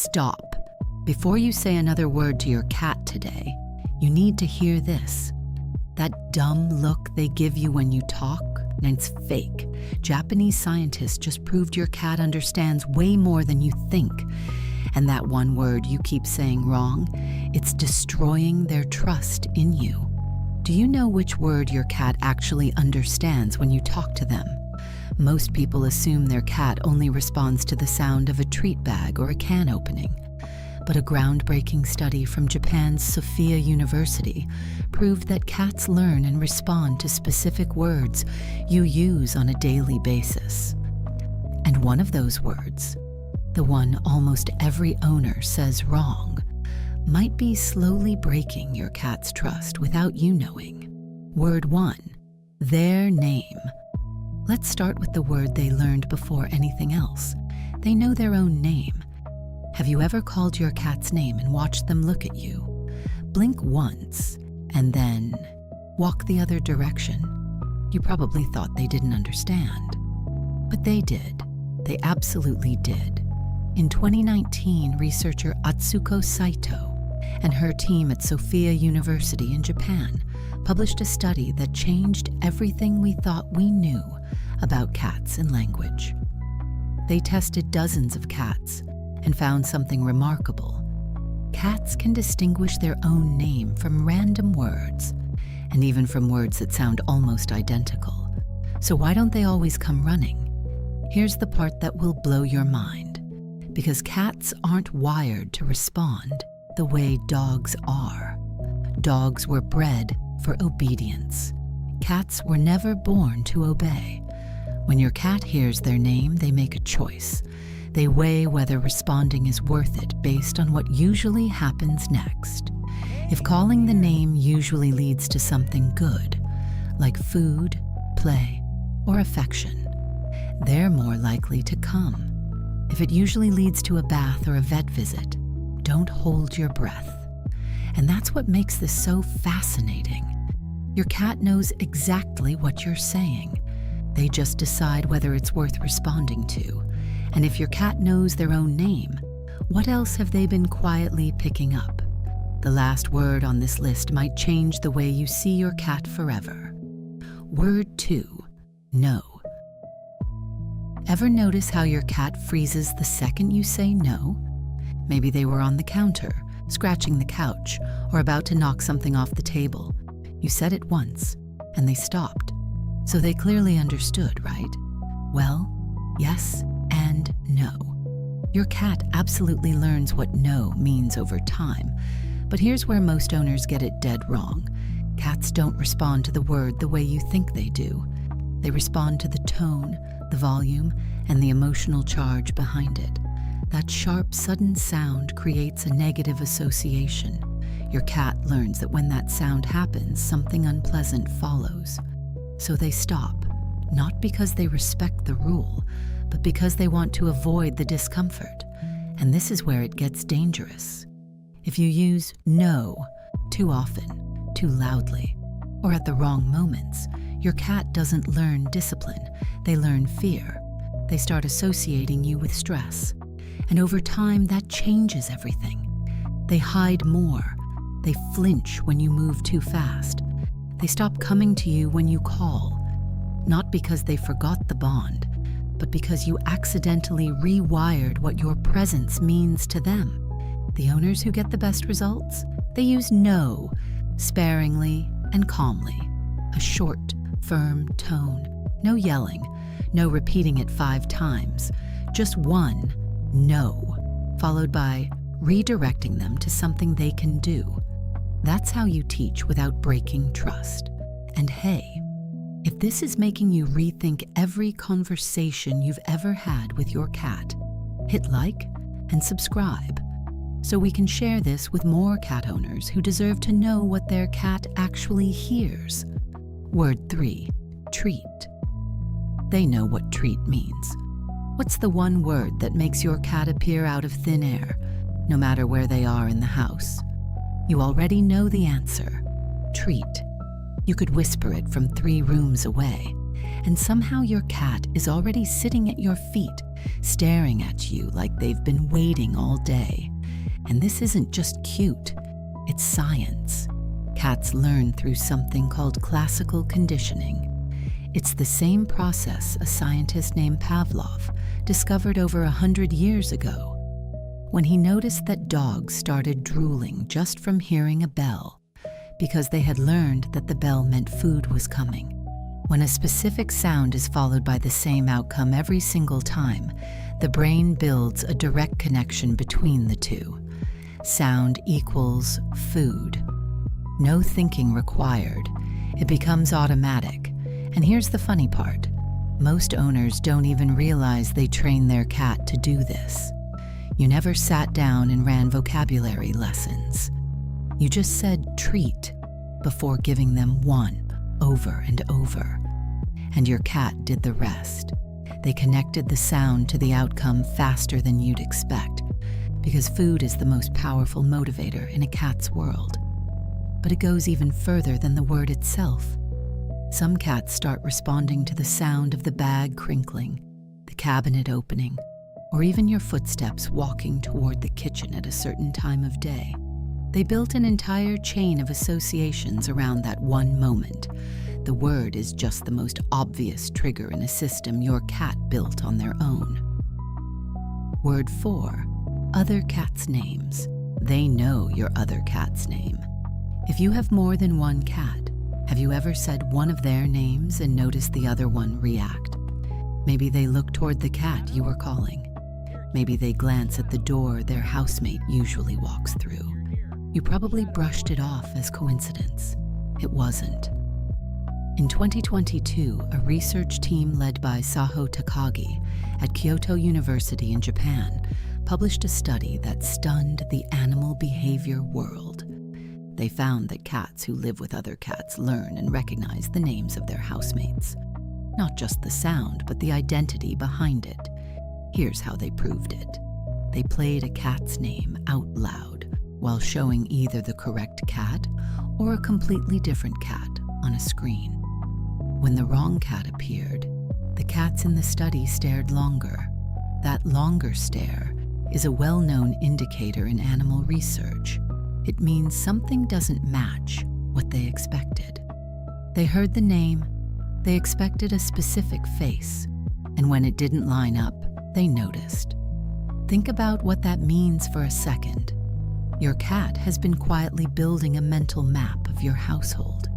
stop. Before you say another word to your cat today, you need to hear this. That dumb look they give you when you talk, and it's fake. Japanese scientists just proved your cat understands way more than you think. And that one word you keep saying wrong, it's destroying their trust in you. Do you know which word your cat actually understands when you talk to them? Most people assume their cat only responds to the sound of a treat bag or a can opening. But a groundbreaking study from Japan's Sophia University proved that cats learn and respond to specific words you use on a daily basis. And one of those words, the one almost every owner says wrong, might be slowly breaking your cat's trust without you knowing. Word 1, their name. Let's start with the word they learned before anything else. They know their own name. Have you ever called your cat's name and watched them look at you? Blink once and then walk the other direction. You probably thought they didn't understand. But they did. They absolutely did. In 2019, researcher Atsuko Saito and her team at Sophia University in Japan published a study that changed everything we thought we knew about cats and language. They tested dozens of cats and found something remarkable. Cats can distinguish their own name from random words, and even from words that sound almost identical. So why don't they always come running? Here's the part that will blow your mind. Because cats aren't wired to respond the way dogs are. Dogs were bred for obedience. Cats were never born to obey. When your cat hears their name, they make a choice. They weigh whether responding is worth it based on what usually happens next. If calling the name usually leads to something good, like food, play, or affection, they're more likely to come. If it usually leads to a bath or a vet visit, don't hold your breath. And that's what makes this so fascinating. Your cat knows exactly what you're saying. They just decide whether it's worth responding to. And if your cat knows their own name, what else have they been quietly picking up? The last word on this list might change the way you see your cat forever. Word 2, no. Ever notice how your cat freezes the second you say no? Maybe they were on the counter, scratching the couch, or about to knock something off the table. You said it once, and they stopped. So they clearly understood, right? Well, yes and no. Your cat absolutely learns what no means over time, but here's where most owners get it dead wrong. Cats don't respond to the word the way you think they do. They respond to the tone, the volume, and the emotional charge behind it. That sharp, sudden sound creates a negative association. Your cat learns that when that sound happens, something unpleasant follows. So they stop, not because they respect the rule, but because they want to avoid the discomfort. And this is where it gets dangerous. If you use no too often, too loudly, or at the wrong moments, your cat doesn't learn discipline, they learn fear. They start associating you with stress. And over time, that changes everything. They hide more. They flinch when you move too fast. They stop coming to you when you call, not because they forgot the bond, but because you accidentally rewired what your presence means to them. The owners who get the best results, they use no, sparingly and calmly. A short, firm tone, no yelling, no repeating it 5 times, just one no, followed by redirecting them to something they can do. That's how you teach without breaking trust. And hey, if this is making you rethink every conversation you've ever had with your cat, hit like and subscribe so we can share this with more cat owners who deserve to know what their cat actually hears. Word 3, treat. They know what treat means. What's the one word that makes your cat appear out of thin air, no matter where they are in the house? You already know the answer. Treat. You could whisper it from 3 rooms away, and somehow your cat is already sitting at your feet, staring at you like they've been waiting all day. And this isn't just cute, it's science. Cats learn through something called classical conditioning. It's the same process a scientist named Pavlov discovered over 100 years ago, when he noticed that dogs started drooling just from hearing a bell, because they had learned that the bell meant food was coming. When a specific sound is followed by the same outcome every single time, the brain builds a direct connection between the two. Sound equals food. No thinking required. It becomes automatic. And here's the funny part. Most owners don't even realize they train their cat to do this. You never sat down and ran vocabulary lessons. You just said treat before giving them one over and over. And your cat did the rest. They connected the sound to the outcome faster than you'd expect, because food is the most powerful motivator in a cat's world. But it goes even further than the word itself. Some cats start responding to the sound of the bag crinkling, the cabinet opening, or even your footsteps walking toward the kitchen at a certain time of day. They built an entire chain of associations around that one moment. The word is just the most obvious trigger in a system your cat built on their own. Word 4. Other cats' names. They know your other cat's name. If you have more than one cat, have you ever said one of their names and noticed the other one react? Maybe they look toward the cat you were calling. Maybe they glance at the door their housemate usually walks through. You probably brushed it off as coincidence. It wasn't. In 2022, a research team led by Saho Takagi at Kyoto University in Japan published a study that stunned the animal behavior world. They found that cats who live with other cats learn and recognize the names of their housemates. Not just the sound, but the identity behind it. Here's how they proved it. They played a cat's name out loud while showing either the correct cat or a completely different cat on a screen. When the wrong cat appeared, the cats in the study stared longer. That longer stare is a well-known indicator in animal research. It means something doesn't match what they expected. They heard the name, they expected a specific face, and when it didn't line up, they noticed. Think about what that means for a second. Your cat has been quietly building a mental map of your household.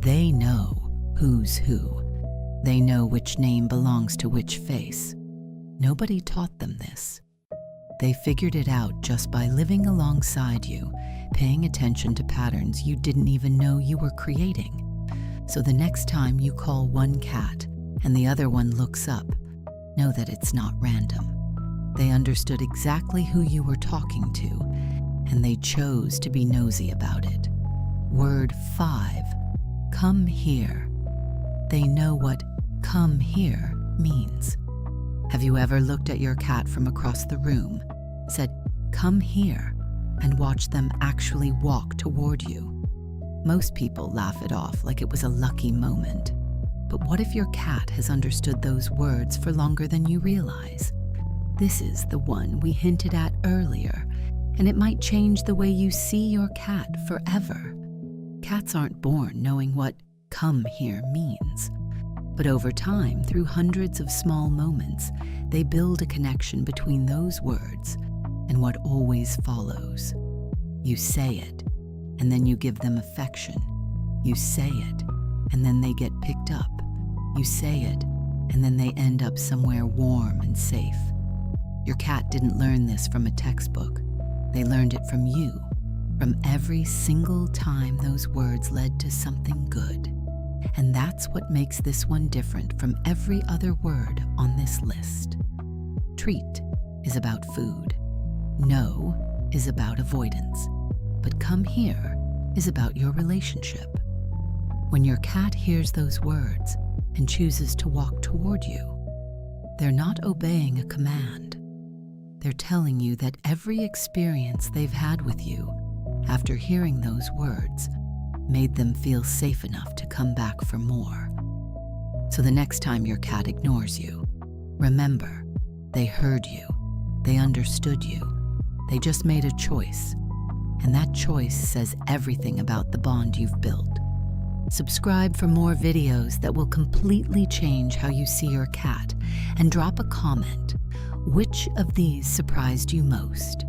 They know who's who. They know which name belongs to which face. Nobody taught them this. They figured it out just by living alongside you, paying attention to patterns you didn't even know you were creating. So the next time you call one cat and the other one looks up, know that it's not random. They understood exactly who you were talking to, and they chose to be nosy about it. Word 5, come here. They know what come here means. Have you ever looked at your cat from across the room, said, come here, and watched them actually walk toward you? Most people laugh it off like it was a lucky moment. But what if your cat has understood those words for longer than you realize? This is the one we hinted at earlier, and it might change the way you see your cat forever. Cats aren't born knowing what come here means. But over time, through hundreds of small moments, they build a connection between those words and what always follows. You say it, and then you give them affection. You say it, and then they get picked up. You say it, and then they end up somewhere warm and safe. Your cat didn't learn this from a textbook. They learned it from you, from every single time those words led to something good. And that's what makes this one different from every other word on this list. Treat is about food. No is about avoidance. But come here is about your relationship. When your cat hears those words and chooses to walk toward you, they're not obeying a command. They're telling you that every experience they've had with you after hearing those words made them feel safe enough to come back for more. So the next time your cat ignores you, remember, They heard you. They understood you. They just made a choice. And that choice says everything about the bond you've built. Subscribe for more videos that will completely change how you see your cat, and drop a comment. Which of these surprised you most?